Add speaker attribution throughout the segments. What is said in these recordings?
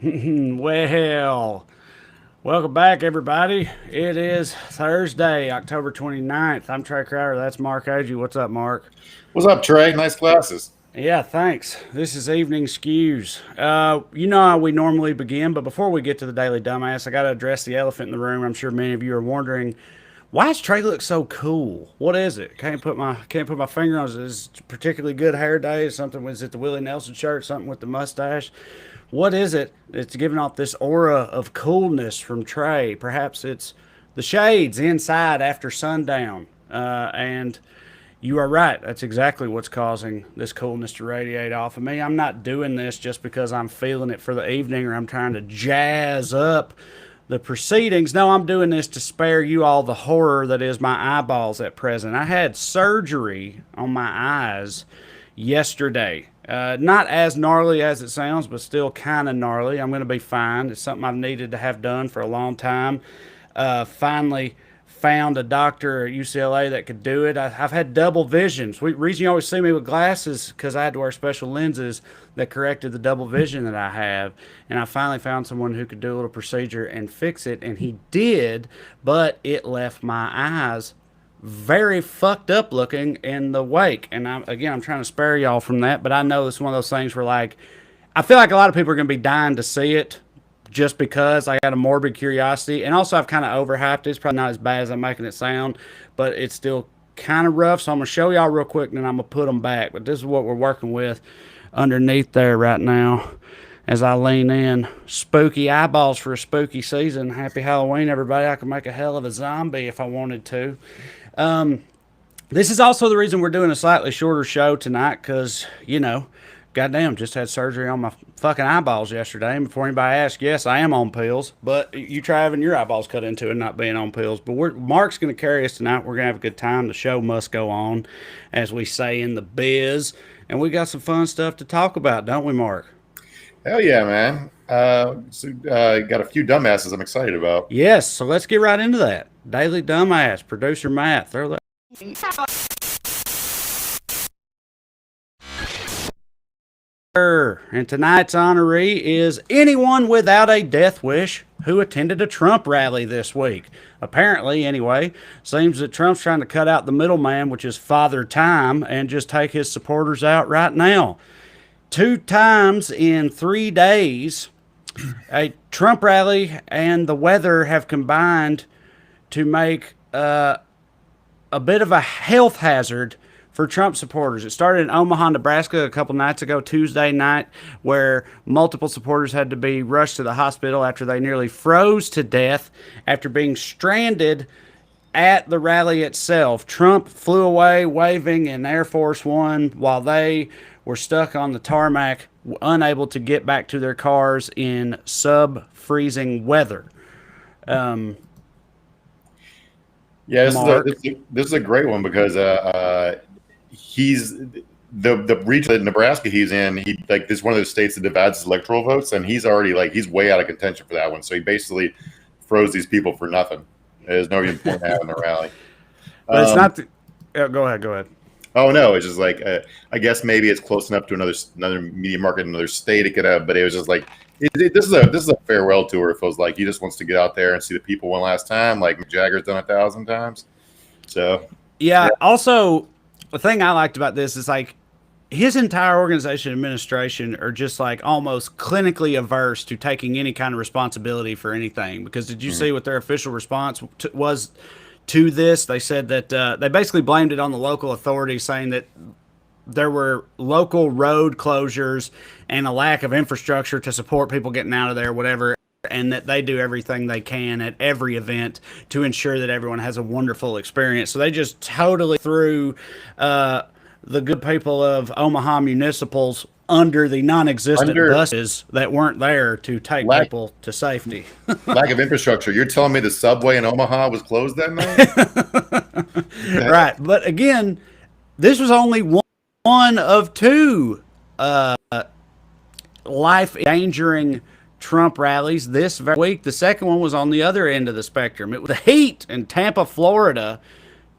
Speaker 1: Well, welcome back, everybody. It is Thursday, October 29th. I'm Trae Crowder. That's Mark Agee. What's up, Mark?
Speaker 2: What's up, Trae? Nice glasses.
Speaker 1: Yeah, thanks. This is Evening Skews. You know how we normally begin, but before we get to the Daily Dumbass, I got to address the elephant in the room. I'm sure many of you are wondering, why does Trey look so cool? What is it? Can't put my finger on it. Is it a particularly good hair day? Something was it the Willie Nelson shirt? Something with the mustache? What is it that's giving off this aura of coolness from Trey? Perhaps it's the shades inside after sundown. And you are right. That's exactly what's causing this coolness to radiate off of me. I'm not doing this just because I'm feeling it for the evening or I'm trying to jazz up the proceedings. No, I'm doing this to spare you all the horror that is my eyeballs at present. I had surgery on my eyes yesterday. Not as gnarly as it sounds, but still kind of gnarly. I'm going to be fine. It's something I've needed to have done for a long time. Finally found a doctor at UCLA that could do it. Have had double visions. The reason you always see me with glasses because I had to wear special lenses that corrected the double vision that I have. And I finally found someone who could do a little procedure and fix it. And he did, but it left my eyes very fucked up looking in the wake. And I'm trying to spare y'all from that, but I know it's one of those things where like, I feel like a lot of people are going to be dying to see it just because I got a morbid curiosity. And also I've kind of overhyped it. It's probably not as bad as I'm making it sound, but it's still kind of rough. So I'm going to show y'all real quick and then I'm going to put them back. But this is what we're working with underneath there right now as I lean in. Spooky eyeballs for a spooky season. Happy Halloween, everybody. I could make a hell of a zombie if I wanted to. This is also the reason we're doing a slightly shorter show tonight because, goddamn, just had surgery on my fucking eyeballs yesterday. And before anybody asks, yes, I am on pills, but you try having your eyeballs cut into and not being on pills. But Mark's going to carry us tonight. We're going to have a good time. The show must go on, as we say in the biz. And we got some fun stuff to talk about, don't we, Mark?
Speaker 2: Hell yeah, man. Got a few dumbasses I'm excited about.
Speaker 1: Yes, so let's get right into that. Daily Dumbass, producer Matt. Throw that. And tonight's honoree is anyone without a death wish who attended a Trump rally this week. Apparently, anyway, seems that Trump's trying to cut out the middleman, which is Father Time, and just take his supporters out right now. 2 times in 3 days, a Trump rally and the weather have combined to make a bit of a health hazard for Trump supporters. It started in Omaha, Nebraska a couple nights ago, Tuesday night, where multiple supporters had to be rushed to the hospital after they nearly froze to death after being stranded at the rally itself. Trump flew away waving in Air Force One while they were stuck on the tarmac, unable to get back to their cars in sub-freezing weather.
Speaker 2: Yeah,
Speaker 1: Mark?
Speaker 2: this is a great one because he's the region that Nebraska he's in. He like this is one of those states that divides his electoral votes, and he's already he's way out of contention for that one. So he basically froze these people for nothing. There's no even point having a rally.
Speaker 1: But it's not. Go ahead.
Speaker 2: Oh no, it's just I guess maybe it's close enough to another media market in another state it could have, but it was just this is a farewell tour. It feels like he just wants to get out there and see the people one last time, like Mick Jagger's done 1,000 times. So
Speaker 1: yeah. Also, the thing I liked about this is his entire organization administration are just almost clinically averse to taking any kind of responsibility for anything. Because did you see what their official response was to this? They said that they basically blamed it on the local authorities, saying that there were local road closures and a lack of infrastructure to support people getting out of there, whatever, and that they do everything they can at every event to ensure that everyone has a wonderful experience. So they just totally threw the good people of Omaha municipals under the non-existent buses that weren't there to take people to safety.
Speaker 2: Lack of infrastructure. You're telling me the subway in Omaha was closed that night?
Speaker 1: Right. But again, this was only one of 2 life-endangering Trump rallies this week. The second one was on the other end of the spectrum. It was the heat in Tampa, Florida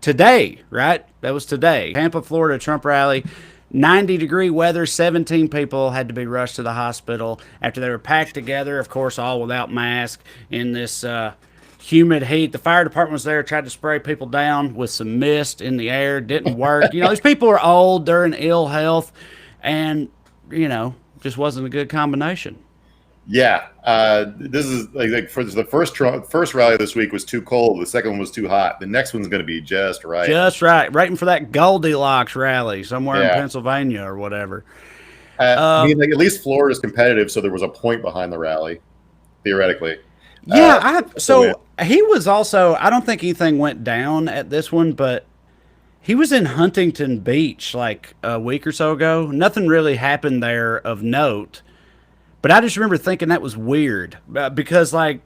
Speaker 1: today, right? That was today. Tampa, Florida Trump rally. 90-degree weather, 17 people had to be rushed to the hospital after they were packed together, of course, all without masks in this humid heat. The fire department was there, tried to spray people down with some mist in the air. Didn't work. You know, these people are old, they're in ill health, and, you know, just wasn't a good combination.
Speaker 2: Yeah, this is like for the first rally this week was too cold. The second one was too hot. The next one's going to be just right.
Speaker 1: Just right. Waiting for that Goldilocks rally somewhere in
Speaker 2: Yeah.
Speaker 1: Pennsylvania or whatever.
Speaker 2: I mean, like, at least Florida's competitive, so there was a point behind the rally, theoretically.
Speaker 1: Yeah, so he was also, I don't think anything went down at this one, but he was in Huntington Beach like a week or so ago. Nothing really happened there of note. But I just remember thinking that was weird because, like,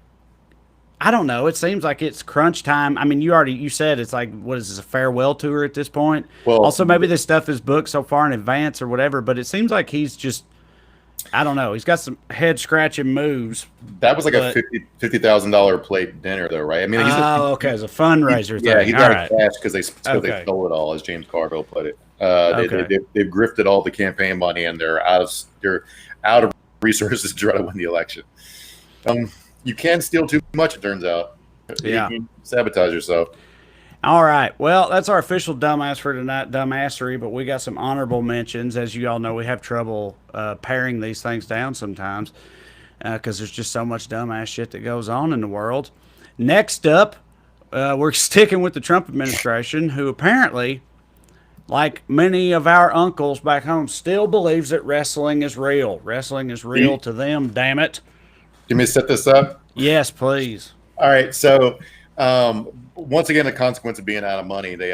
Speaker 1: I don't know. It seems like it's crunch time. I mean, you said it's like, what is this, a farewell tour at this point?
Speaker 2: Well,
Speaker 1: Also, maybe this stuff is booked so far in advance or whatever, but it seems like he's just, I don't know. He's got some head scratching moves.
Speaker 2: that was like a $50,000 plate dinner, though, right? I mean,
Speaker 1: Okay, it's a fundraiser thing.
Speaker 2: yeah, he's
Speaker 1: All
Speaker 2: out
Speaker 1: right.
Speaker 2: of cash because they
Speaker 1: Okay.
Speaker 2: stole it all, as James Carville put it.
Speaker 1: Okay.
Speaker 2: They've grifted all the campaign money, and they're out of resources to try to win the election. You can't steal too much, it turns out.
Speaker 1: Yeah.
Speaker 2: You can sabotage yourself.
Speaker 1: All right. Well, that's our official dumbass for tonight, dumbassery, but we got some honorable mentions. As you all know, we have trouble paring these things down sometimes because there's just so much dumbass shit that goes on in the world. Next up, we're sticking with the Trump administration, who apparently, like many of our uncles back home, still believes that wrestling is real. Wrestling is real to them, damn it.
Speaker 2: Do you want me to set this up?
Speaker 1: Yes, please.
Speaker 2: All right. So, once again, the consequence of being out of money, they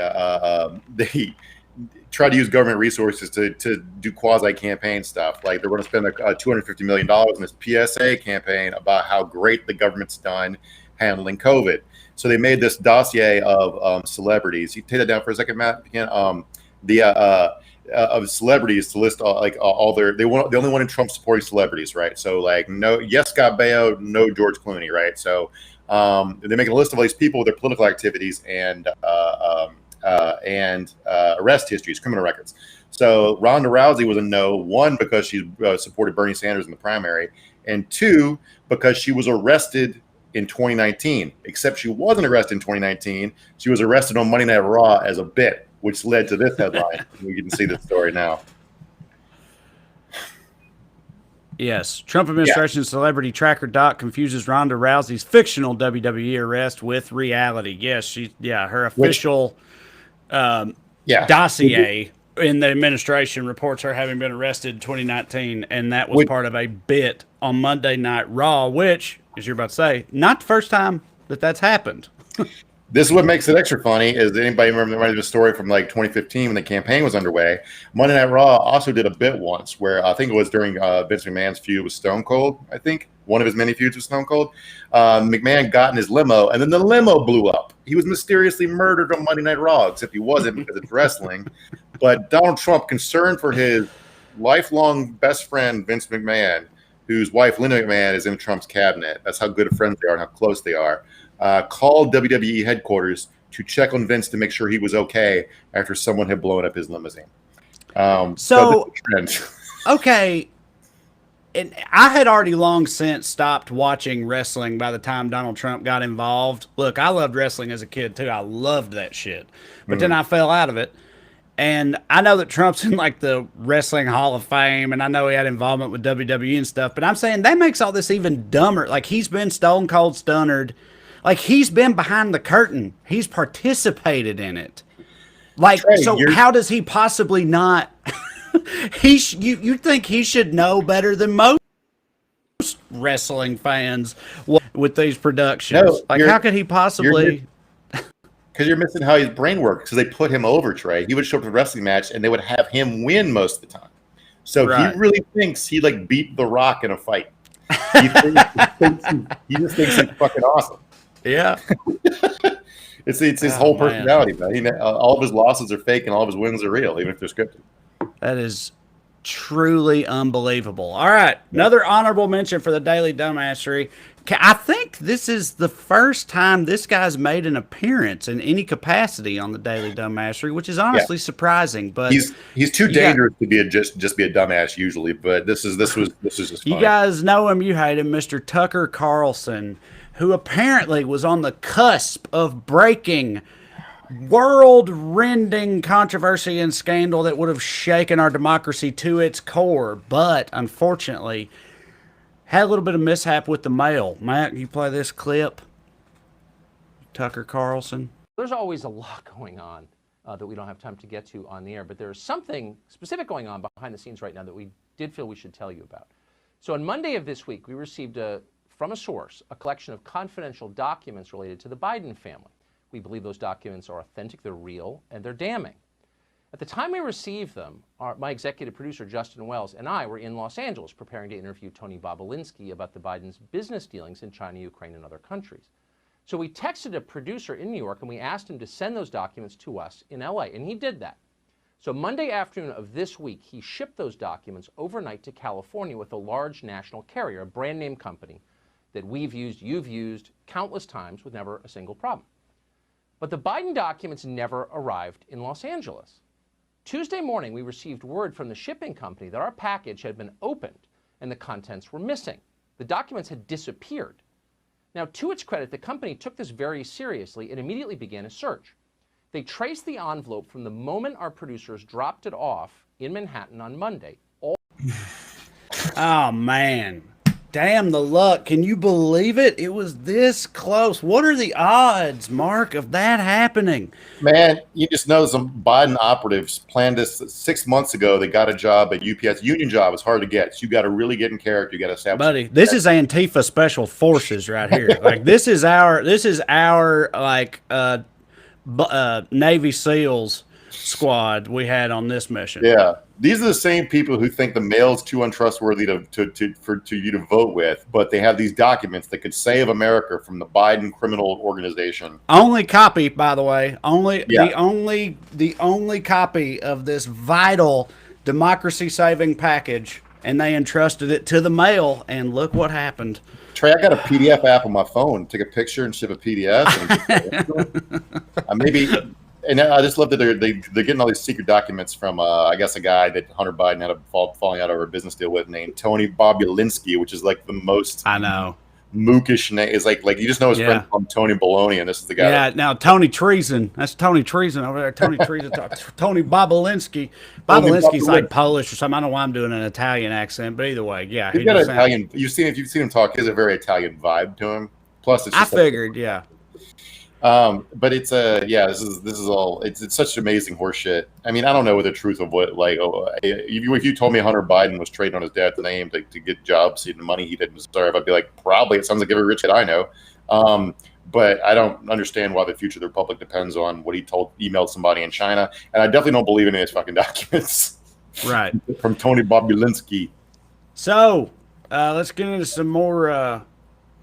Speaker 2: try to use government resources to do quasi-campaign stuff. Like, they're going to spend $250 million in this PSA campaign about how great the government's done handling COVID. So they made this dossier of celebrities. You take that down for a second, Matt. Again, of celebrities to list all their. They only wanted Trump supporting celebrities, right? So like Scott Baio, no George Clooney, right? So they make a list of all these people with their political activities and arrest histories, criminal records. So Ronda Rousey was a no, one, because she supported Bernie Sanders in the primary, and two, because she was arrested in 2019. Except she wasn't arrested in 2019. She was arrested on Monday Night Raw as a bit, which led to this headline. We can see the story now.
Speaker 1: Yes. Trump administration celebrity tracker doc confuses Ronda Rousey's fictional WWE arrest with reality. Yes, her official dossier in the administration reports her having been arrested in 2019, and that was part of a bit on Monday Night Raw, which, as you're about to say, not the first time that's happened.
Speaker 2: This is what makes it extra funny. Is anybody remember the story from like 2015 when the campaign was underway? Monday Night Raw also did a bit once where I think it was during Vince McMahon's feud with Stone Cold. I think one of his many feuds with Stone Cold. McMahon got in his limo, and then the limo blew up. He was mysteriously murdered on Monday Night Raw, except he wasn't because it's wrestling. But Donald Trump, concerned for his lifelong best friend Vince McMahon, whose wife Linda McMahon is in Trump's cabinet. That's how good of friends they are and how close they are. Called WWE headquarters to check on Vince to make sure he was okay after someone had blown up his limousine.
Speaker 1: Okay, and I had already long since stopped watching wrestling by the time Donald Trump got involved. Look, I loved wrestling as a kid too. I loved that shit. But then I fell out of it. And I know that Trump's in like the Wrestling Hall of Fame, and I know he had involvement with WWE and stuff, but I'm saying that makes all this even dumber. Like, he's been stone cold stunnered. Like, he's been behind the curtain. He's participated in it. Like, Trae, how does he possibly not? You think he should know better than most wrestling fans with these productions? No, how could he possibly?
Speaker 2: Because you're missing how his brain works. Because they put him over, Trae. He would show up to a wrestling match, and they would have him win most of the time. So he really thinks he like beat The Rock in a fight. He just thinks he's fucking awesome.
Speaker 1: Yeah,
Speaker 2: it's his whole personality, man. All of his losses are fake, and all of his wins are real, even if they're scripted.
Speaker 1: That is truly unbelievable. All right, another honorable mention for the Daily Dumbassery. I think this is the first time this guy's made an appearance in any capacity on the Daily Dumbassery, which is
Speaker 2: Yeah,
Speaker 1: honestly surprising. But
Speaker 2: he's too
Speaker 1: you got
Speaker 2: dangerous to be just be a dumbass usually. But this was just
Speaker 1: you
Speaker 2: funny.
Speaker 1: guys know him, you hate him, Mr. Tucker Carlson, who apparently was on the cusp of breaking world-rending controversy and scandal that would have shaken our democracy to its core, but unfortunately had a little bit of mishap with the mail. Matt, can you play this clip? Tucker Carlson.
Speaker 3: There's always a lot going on that we don't have time to get to on the air, but there's something specific going on behind the scenes right now that we did feel we should tell you about. So on Monday of this week, we received from a source a collection of confidential documents related to the Biden family. We believe those documents are authentic, they're real, and they're damning. At the time we received them, my executive producer, Justin Wells, and I were in Los Angeles preparing to interview Tony Bobolinsky about the Biden's business dealings in China, Ukraine, and other countries. So we texted a producer in New York, and we asked him to send those documents to us in LA, and he did that. So Monday afternoon of this week, he shipped those documents overnight to California with a large national carrier, a brand name company that we've used, you've used countless times with never a single problem. But the Biden documents never arrived in Los Angeles. Tuesday morning, we received word from the shipping company that our package had been opened and the contents were missing. The documents had disappeared. Now, to its credit, the company took this very seriously and immediately began a search. They traced the envelope from the moment our producers dropped it off in Manhattan on Monday.
Speaker 1: Oh, man. Damn the luck. Can you believe it? It was this close. What are the odds, Mark, of that happening?
Speaker 2: Man, you just know some Biden operatives planned this 6 months ago. They got a job at UPS. Union job is hard to get. So you got to really get in character. You got to establish.
Speaker 1: Buddy, this is Antifa Special Forces right here. Like this is our like Navy SEALs squad we had on this mission.
Speaker 2: Yeah, these are the same people who think the mail is too untrustworthy for you to vote with, but they have these documents that could save America from the Biden criminal organization.
Speaker 1: Only copy, by the way,
Speaker 2: Yeah.
Speaker 1: the only copy of this vital democracy-saving package, and they entrusted it to the mail, and look what happened.
Speaker 2: Trae, I got a PDF app on my phone. Take a picture and ship a PDF. And I just love that they're getting all these secret documents from, I guess, a guy that Hunter Biden had a falling out over a business deal with named Tony Bobolinsky, which is like the most
Speaker 1: I know
Speaker 2: mookish name. Is like you just know his friend called Tony Baloney, and this is the guy.
Speaker 1: Yeah, now Tony Treason. That's Tony Treason over there. Tony Treason. Tony Bobolinsky. Bobolinsky's like Polish or something. I don't know why I'm doing an Italian accent, but either way, yeah.
Speaker 2: He's got an Italian. If you've seen him talk, he has a very Italian vibe to him. Plus, it's just
Speaker 1: I figured, yeah.
Speaker 2: But it's this is all it's such amazing horse shit. I mean, I don't know the truth of what if you told me Hunter Biden was trading on his dad's name to get jobs and money he didn't deserve, I'd be like, probably. It sounds like every rich kid I know. But I don't understand why the future of the republic depends on what he emailed somebody in China, and I definitely don't believe in his fucking documents.
Speaker 1: Right.
Speaker 2: From Tony Bobolinsky.
Speaker 1: So let's get into some more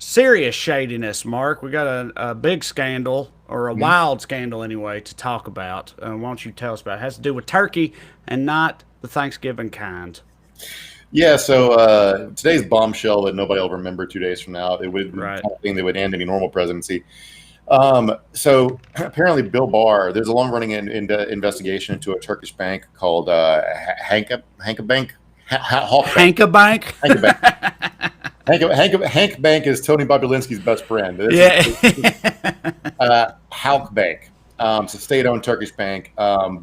Speaker 1: serious shadiness, Mark. We got a big scandal, or a wild scandal anyway, to talk about. Why don't you tell us about it? It has to do with turkey and not the Thanksgiving kind.
Speaker 2: Yeah, so today's bombshell that nobody will remember 2 days from now. It would be
Speaker 1: Right.
Speaker 2: something that would end any normal presidency. So apparently Bill Barr, there's a long-running investigation into a Turkish bank called Hanka Bank.
Speaker 1: Hanka Bank?
Speaker 2: Hank Bank is Tony Bobolinsky's best friend. Halk Bank. It's a state-owned Turkish bank.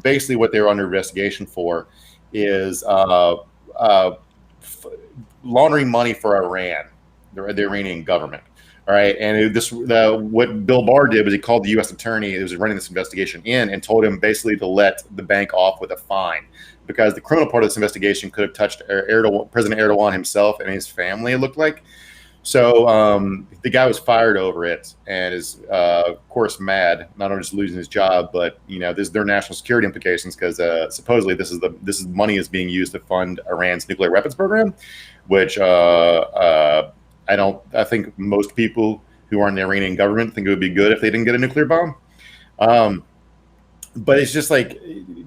Speaker 2: Basically, what they were under investigation for is laundering money for Iran, the Iranian government. All right, and what Bill Barr did was he called the U.S. attorney who was running this investigation in and told him basically to let the bank off with a fine, because the criminal part of this investigation could have touched President Erdogan himself and his family, it looked like. So the guy was fired over it and is, of course, mad, not only just losing his job, but there's their national security implications, because supposedly this is money is being used to fund Iran's nuclear weapons program, which I think most people who are in the Iranian government think it would be good if they didn't get a nuclear bomb. but it's just like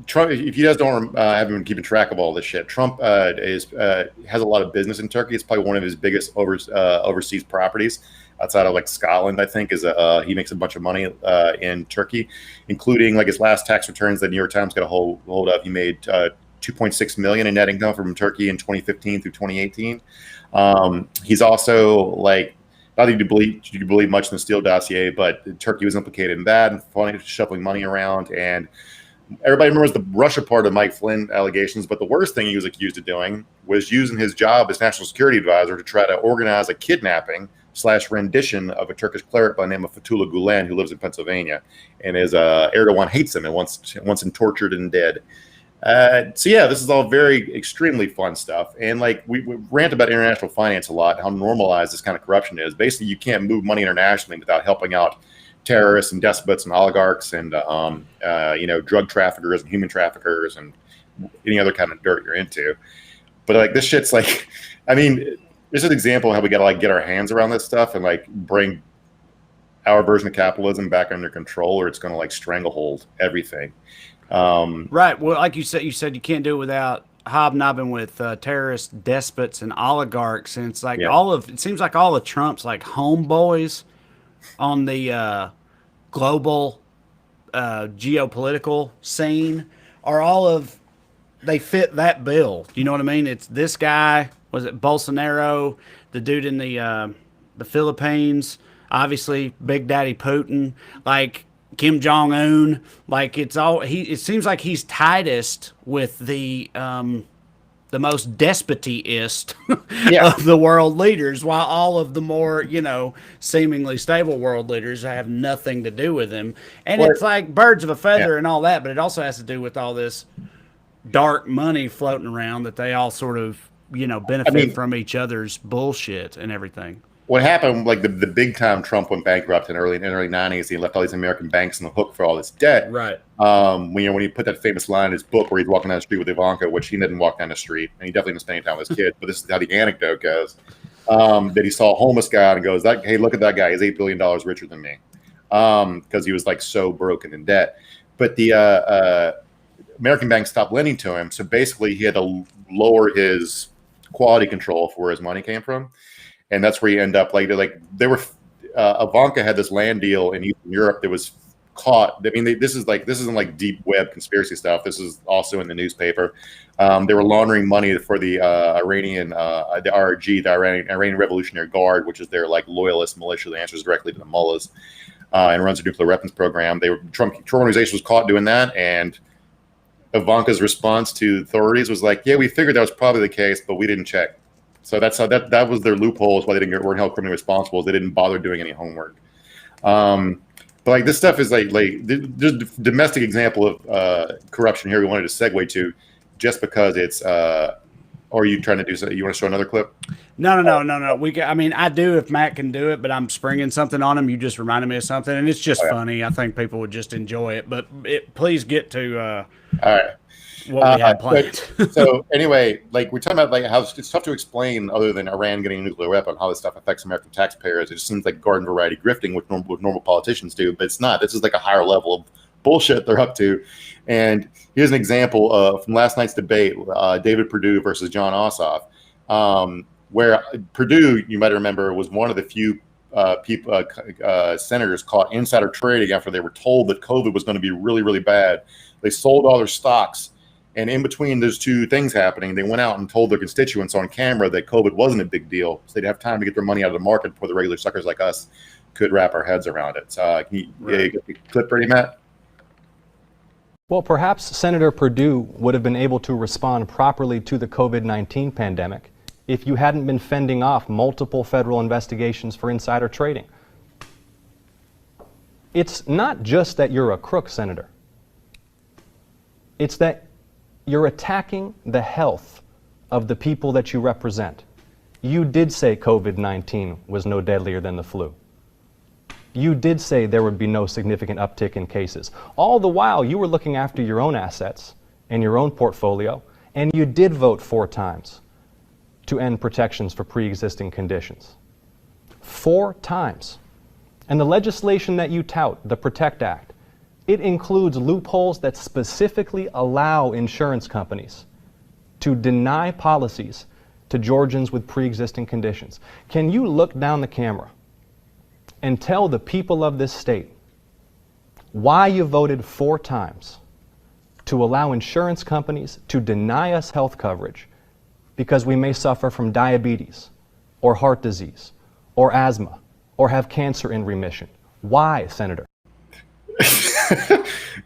Speaker 2: Trump. If you guys don't haven't been keeping track of all this shit, Trump has a lot of business in Turkey. It's probably one of his biggest overseas properties outside of like Scotland. I think is he makes a bunch of money in Turkey, including like his last tax returns that New York Times got a hold of. He made 2.6 million in net income from Turkey in 2015 through 2018. He's also like. Not that you believe much in the Steele dossier, but Turkey was implicated in that and shuffling money around. And everybody remembers the Russia part of Mike Flynn allegations, but the worst thing he was accused of doing was using his job as national security advisor to try to organize a kidnapping / rendition of a Turkish cleric by the name of Fethullah Gulen, who lives in Pennsylvania. And Erdogan hates him and wants him tortured and dead. So yeah, this is all very extremely fun stuff. And like we rant about international finance a lot, how normalized this kind of corruption is. Basically, you can't move money internationally without helping out terrorists and despots and oligarchs and drug traffickers and human traffickers and any other kind of dirt you're into. But like this shit's like, I mean, this is an example of how we gotta like get our hands around this stuff and like bring our version of capitalism back under control, or it's gonna like stranglehold everything.
Speaker 1: Right. Well, like you said you can't do it without hobnobbing with terrorists, despots, and oligarchs. And it's like it seems like all of Trump's like homeboys on the global geopolitical scene are they fit that bill. You know what I mean? It's this guy, was it Bolsonaro, the dude in the Philippines, obviously Big Daddy Putin, like Kim Jong-un, like it seems like he's tightest with the most despoty-ist of the world leaders, while all of the more, seemingly stable world leaders have nothing to do with him. And it's like birds of a feather and all that, but it also has to do with all this dark money floating around that they all sort of, benefit from each other's bullshit and everything.
Speaker 2: What happened, like the big time Trump went bankrupt in the early 90s, he left all these American banks on the hook for all this debt.
Speaker 1: Right.
Speaker 2: When he put that famous line in his book where he's walking down the street with Ivanka, which he didn't walk down the street, and he definitely didn't spend any time with his kids, but this is how the anecdote goes. That he saw a homeless guy and goes, "Hey, look at that guy, he's $8 billion richer than me." Because he was like so broken in debt. But the American banks stopped lending to him, so basically he had to lower his quality control for where his money came from. And that's where you end up. Ivanka had this land deal in Eastern Europe that was caught. I mean, this isn't like deep web conspiracy stuff. This is also in the newspaper. They were laundering money for the Iranian, the RRG, the Iranian Revolutionary Guard, which is their like loyalist militia that answers directly to the mullahs and runs a nuclear weapons program. Trump organization was caught doing that, and Ivanka's response to the authorities was like, "Yeah, we figured that was probably the case, but we didn't check." So that's how that was their loopholes why they weren't held criminally responsible. They didn't bother doing any homework. But like this stuff is like there's a domestic example of corruption here we wanted to segue to, just because it's. Or are you trying to do something? You want to show another clip?
Speaker 1: No. I do if Matt can do it, but I'm springing something on him. You just reminded me of something, and it's just funny. I think people would just enjoy it. But please get to
Speaker 2: all right.
Speaker 1: What we had planned.
Speaker 2: So anyway, like we're talking about like how it's tough to explain other than Iran getting a nuclear weapon, how this stuff affects American taxpayers. It just seems like garden variety grifting, with normal politicians do, but it's not. This is like a higher level of bullshit they're up to. And here's an example from last night's debate, David Perdue versus John Ossoff, where Perdue, you might remember, was one of the few senators caught insider trading after they were told that COVID was going to be really, really bad. They sold all their stocks. And in between those two things happening, they went out and told their constituents on camera that COVID wasn't a big deal. So they'd have time to get their money out of the market before the regular suckers like us could wrap our heads around it. So can you get the clip ready, Matt?
Speaker 4: Well, perhaps Senator Perdue would have been able to respond properly to the COVID-19 pandemic if you hadn't been fending off multiple federal investigations for insider trading. It's not just that you're a crook, Senator. It's that you're attacking the health of the people that you represent. You did say COVID-19 was no deadlier than the flu. You did say there would be no significant uptick in cases. All the while, you were looking after your own assets and your own portfolio, and you did vote 4 times to end protections for pre-existing conditions. 4 times. And the legislation that you tout, the PROTECT Act, It includes loopholes that specifically allow insurance companies to deny policies to Georgians with pre-existing conditions. Can you look down the camera and tell the people of this state why you voted 4 times to allow insurance companies to deny us health coverage because we may suffer from diabetes or heart disease or asthma or have cancer in remission? Why, Senator?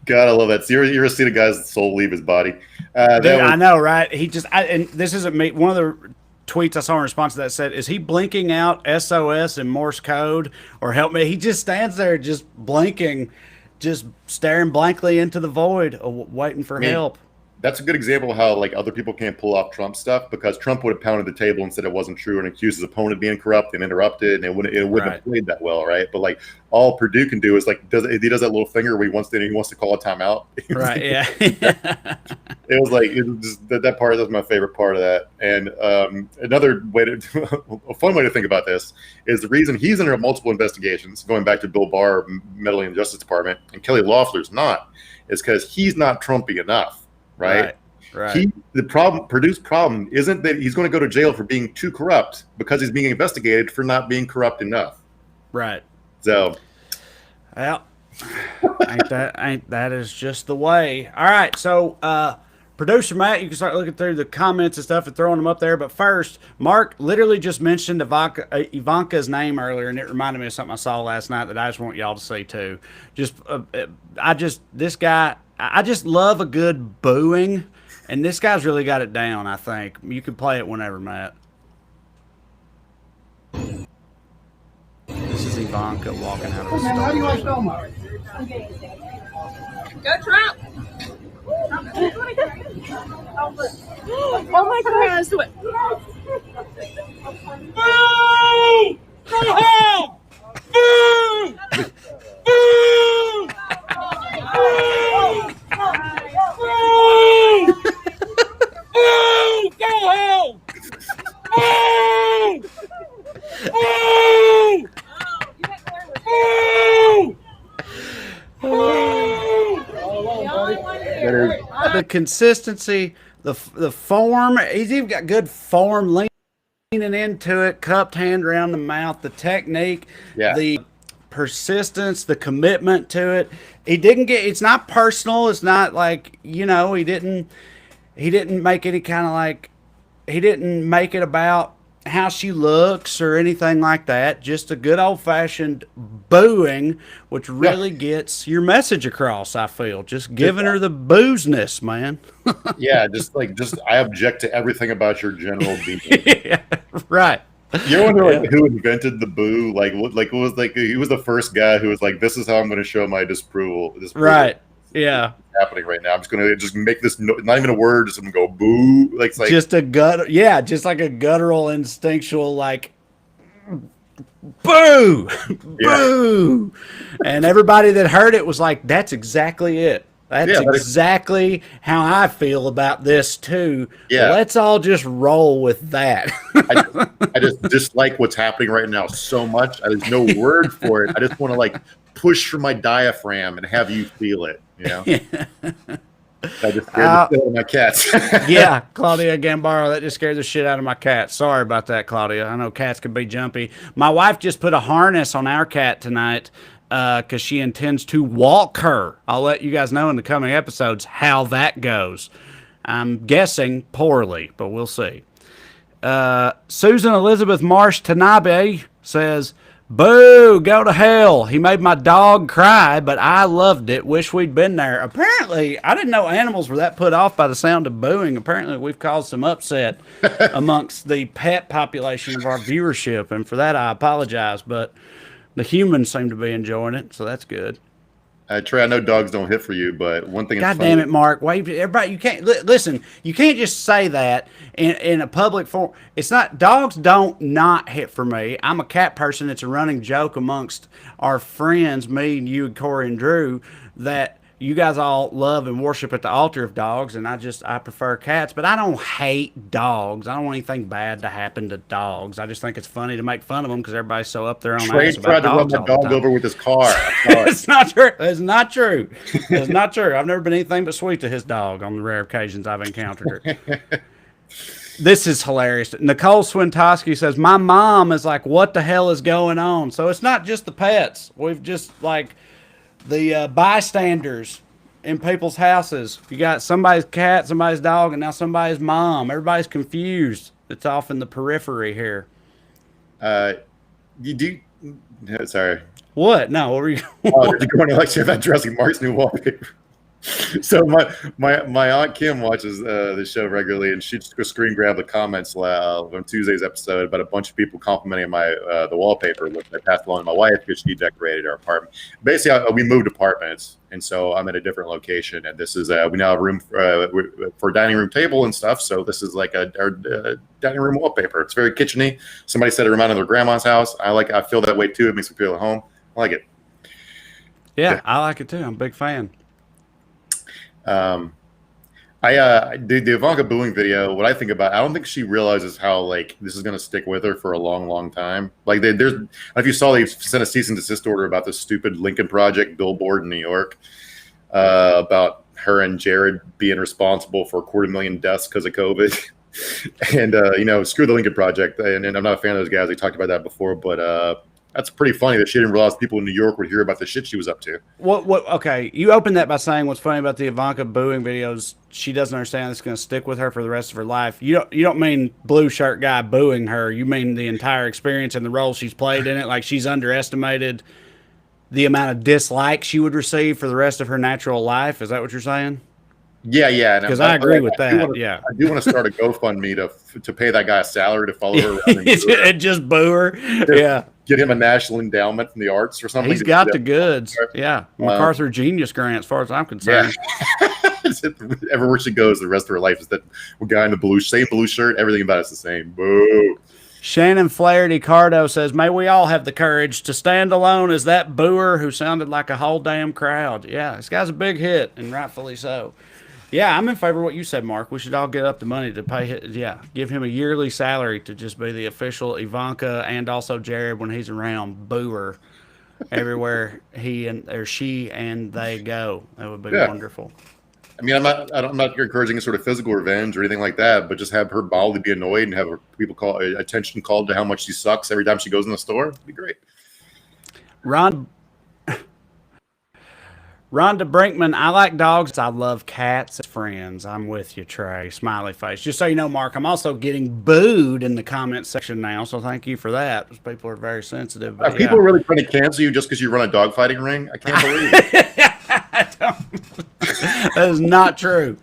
Speaker 2: God, I love that. So you ever seen a guy's soul leave his body?
Speaker 1: Dude, I know, right? And this isn't me. One of the tweets I saw in response to that said, "Is he blinking out SOS in Morse code or help me?" He just stands there, just blinking, just staring blankly into the void, waiting for help.
Speaker 2: That's a good example of how like other people can't pull off Trump stuff, because Trump would have pounded the table and said it wasn't true and accused his opponent of being corrupt and interrupted, and it wouldn't have played that well, right? But like all Purdue can do is like he does that little finger where he wants to call a timeout.
Speaker 1: Right? Yeah.
Speaker 2: It was like that part. That's my favorite part of that. And another way a fun way to think about this is the reason he's under multiple investigations, going back to Bill Barr meddling in the Justice Department and Kelly Loeffler's not, is because he's not Trumpy enough. Right. Purdue's problem isn't that he's going to go to jail for being too corrupt, because he's being investigated for not being corrupt enough.
Speaker 1: Right.
Speaker 2: So,
Speaker 1: well, that is just the way. All right. So, producer Matt, you can start looking through the comments and stuff and throwing them up there. But first, Mark literally just mentioned Ivanka's name earlier, and it reminded me of something I saw last night that I just want y'all to see too. I just love a good booing, and this guy's really got it down, I think. You can play it whenever, Matt. This is Ivanka walking out of the store.
Speaker 5: How do you like Belmont?
Speaker 6: Go Trump! Oh my gosh! Boo! Go home! Boo! Boo! Boo! Go home! Boo! Boo!
Speaker 1: The consistency, the form. He's even got good form, leaning into it, cupped hand around the mouth, the technique, the persistence, the commitment to it. It's not personal. It's not like, he didn't make any kind of like, he didn't make it about how she looks or anything like that. Just a good old fashioned booing, which really gets your message across. I feel just giving her the boozness, man.
Speaker 2: I object to everything about your general being.
Speaker 1: Yeah, right.
Speaker 2: You wonder who invented the boo? He was the first guy who was like, "This is how I'm going to show my disapproval."
Speaker 1: Right. Yeah.
Speaker 2: Happening right now. I'm just going to make this not even a word. Just go boo. It's like
Speaker 1: just a gut. Yeah, just like a guttural, instinctual, like boo, boo, and everybody that heard it was like, "That's exactly it. That's exactly how I feel about this too. Yeah, let's all just roll with that."
Speaker 2: I just dislike what's happening right now so much. There's no word for it. I just want to like push for my diaphragm and have you feel it. I just scared the shit out of my cats.
Speaker 1: Yeah, Claudia Gambaro, that just scared the shit out of my cat. Sorry about that, Claudia. I know cats can be jumpy. My wife just put a harness on our cat tonight because she intends to walk her. I'll let you guys know in the coming episodes how that goes. I'm guessing poorly, but we'll see. Susan Elizabeth Marsh Tanabe says, "Boo, go to hell. He made my dog cry, but I loved it. Wish we'd been there." Apparently, I didn't know animals were that put off by the sound of booing. Apparently, we've caused some upset amongst the pet population of our viewership, and for that, I apologize. But the humans seem to be enjoying it, so that's good.
Speaker 2: Trae, I know dogs don't hit for you, but one thing.
Speaker 1: God damn it, Mark! Wait, everybody, you can't listen. You can't just say that in a public forum. It's not. Dogs don't not hit for me. I'm a cat person. It's a running joke amongst our friends, me and you, and Corey and Drew, that you guys all love and worship at the altar of dogs, and I prefer cats, but I don't hate dogs. I don't want anything bad to happen to dogs. I just think it's funny to make fun of them because everybody's so up there on
Speaker 2: Trae
Speaker 1: ass
Speaker 2: tried
Speaker 1: about
Speaker 2: to run
Speaker 1: dogs
Speaker 2: my
Speaker 1: all the
Speaker 2: dog
Speaker 1: time.
Speaker 2: over with his car. I saw it.
Speaker 1: It's not true. It's not true. It's not true. I've never been anything but sweet to his dog on the rare occasions I've encountered her. This is hilarious. Nicole Swintoski says, my mom is like, what the hell is going on? So it's not just the pets. We've just like the bystanders in people's houses. You got somebody's cat, somebody's dog, and now somebody's mom. Everybody's confused. It's off in the periphery here.
Speaker 2: You do. Sorry.
Speaker 1: What? No, what were you?
Speaker 2: Oh, you're going to lecture about Jurassic Mark's new wallpaper. So my aunt Kim watches this show regularly, and she just screen grabbed the comments on Tuesday's episode about a bunch of people complimenting my the wallpaper, which I passed along to my wife because she decorated our apartment. Basically, we moved apartments, and so I'm at a different location, and this is we now have room for a dining room table and stuff. So this is like our dining room wallpaper. It's very kitcheny. Somebody said it reminded them of their grandma's house. I feel that way too. It makes me feel at home. I like it.
Speaker 1: Yeah, I like it too. I'm a big fan.
Speaker 2: The Ivanka booing video, what I think about, I don't think she realizes how like this is going to stick with her for a long, long time. Like there's, if you saw, they sent a cease and desist order about this stupid Lincoln Project billboard in New York, about her and Jared being responsible for 250,000 deaths because of COVID. And, screw the Lincoln Project. And I'm not a fan of those guys. We talked about that before, but, that's pretty funny that she didn't realize people in New York would hear about the shit she was up to.
Speaker 1: Okay, you opened that by saying what's funny about the Ivanka booing videos. She doesn't understand it's going to stick with her for the rest of her life. You don't mean blue shirt guy booing her. You mean the entire experience and the role she's played in it. Like she's underestimated the amount of dislike she would receive for the rest of her natural life. Is that what you're saying?
Speaker 2: Yeah.
Speaker 1: Because I agree with that.
Speaker 2: I do want to start a GoFundMe to pay that guy a salary to follow her around
Speaker 1: and just boo her. Yeah.
Speaker 2: Get him a national endowment from the arts or something.
Speaker 1: He's got the goods. Yeah. MacArthur Genius Grant, as far as I'm concerned.
Speaker 2: Yeah. Everywhere she goes, the rest of her life is that guy in the same blue shirt. Everything about it's the same. Boo.
Speaker 1: Shannon Flaherty Cardo says, may we all have the courage to stand alone as that booer who sounded like a whole damn crowd. Yeah, this guy's a big hit, and rightfully so. Yeah, I'm in favor of what you said, Mark. We should all get up the money to pay give him a yearly salary to just be the official Ivanka and also Jared when he's around booer everywhere she and they go. That would be wonderful.
Speaker 2: I mean, I'm not encouraging a sort of physical revenge or anything like that, but just have her mildly be annoyed and have people call attention called to how much she sucks every time she goes in the store. It'd be great.
Speaker 1: Rhonda Brinkman, I like dogs. I love cats as friends. I'm with you, Trae. Smiley face. Just so you know, Mark, I'm also getting booed in the comment section now, so thank you for that. Because people are very sensitive.
Speaker 2: Are people really trying to cancel you just because you run a dogfighting ring? I can't believe it.
Speaker 1: That is not true.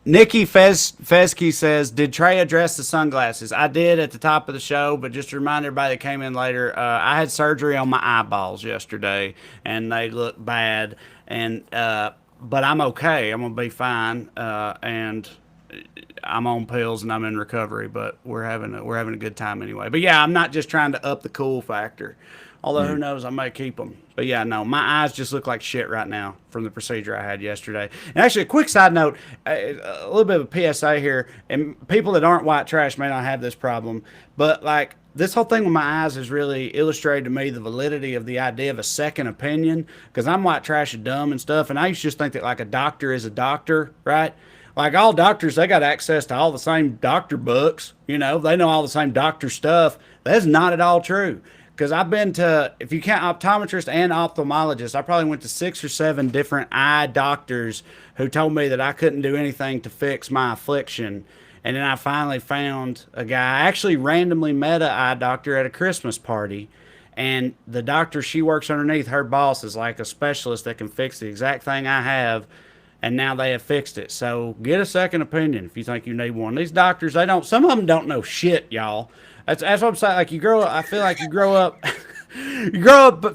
Speaker 1: Nikki Fesky says, did Trae address the sunglasses? I did at the top of the show, but just to remind everybody that came in later, I had surgery on my eyeballs yesterday, and they look bad. And but I'm okay. I'm going to be fine. And I'm on pills, and I'm in recovery, but we're having a good time anyway. But, yeah, I'm not just trying to up the cool factor. Although, who knows, I may keep them. But, yeah, no, my eyes just look like shit right now from the procedure I had yesterday. And actually, a quick side note, a little bit of a PSA here, and people that aren't white trash may not have this problem, but, like, this whole thing with my eyes has really illustrated to me the validity of the idea of a second opinion, because I'm white trash and dumb and stuff, and I used to just think that, like, a doctor is a doctor, right? Like, all doctors, they got access to all the same doctor books, they know all the same doctor stuff. That's not at all true. Because I've been to, if you count optometrist and ophthalmologist, I probably went to 6 or 7 different eye doctors who told me that I couldn't do anything to fix my affliction. And then I finally found a guy. I actually randomly met an eye doctor at a Christmas party. And the doctor she works underneath, her boss, is like a specialist that can fix the exact thing I have. And now they have fixed it. So get a second opinion if you think you need one. These doctors, some of them don't know shit, y'all. That's what I'm saying. Like, you grow up, I feel like you grow up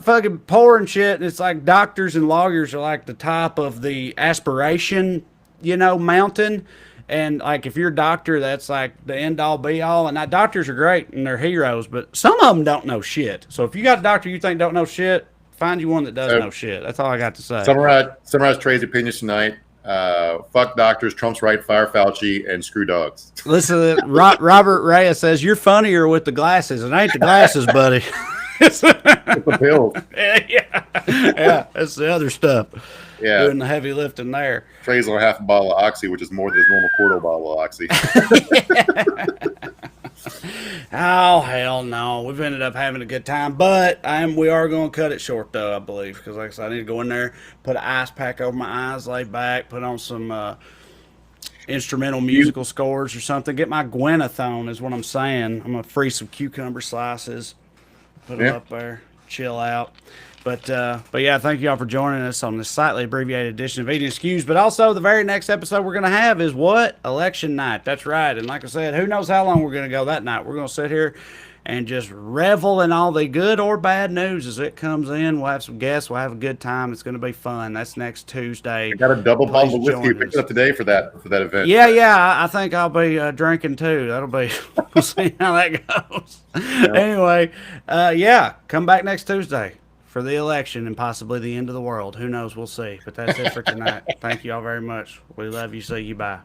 Speaker 1: fucking poor and shit, and it's like doctors and lawyers are like the top of the aspiration, mountain. And, like, if you're a doctor, that's like the end-all, be-all. And doctors are great and they're heroes, but some of them don't know shit. So if you got a doctor you think don't know shit, Find you one that does know shit. That's all I got to say.
Speaker 2: Summarize Trae's opinions tonight. Fuck doctors, Trump's right, fire Fauci, and screw dogs.
Speaker 1: Listen, Robert Reyes says, you're funnier with the glasses. It ain't the glasses, buddy.
Speaker 2: It's the pills.
Speaker 1: Yeah, that's the other stuff.
Speaker 2: Yeah.
Speaker 1: Doing the heavy lifting there.
Speaker 2: Trae's on half a bottle of Oxy, which is more than his normal quarter bottle of Oxy.
Speaker 1: Oh, hell no. We've ended up having a good time, but we are going to cut it short, though, I believe, because like I said, I need to go in there, put an ice pack over my eyes, lay back, put on some instrumental musical scores or something. Get my Gwyneth on is what I'm saying. I'm going to freeze some cucumber slices, put them up there, chill out. But yeah, thank you all for joining us on this slightly abbreviated edition of Eating Skews. But also, the very next episode we're going to have is what? Election night. That's right. And like I said, who knows how long we're going to go that night. We're going to sit here and just revel in all the good or bad news as it comes in. We'll have some guests. We'll have a good time. It's going to be fun. That's next Tuesday.
Speaker 2: I got a double bottle of whiskey picked up today for that event.
Speaker 1: Yeah. I think I'll be drinking too. That'll be. We'll see how that goes. Yeah. Anyway, come back next Tuesday for the election and possibly the end of the world. Who knows? We'll see. But that's it for tonight. Thank you all very much. We love you. See you. Bye.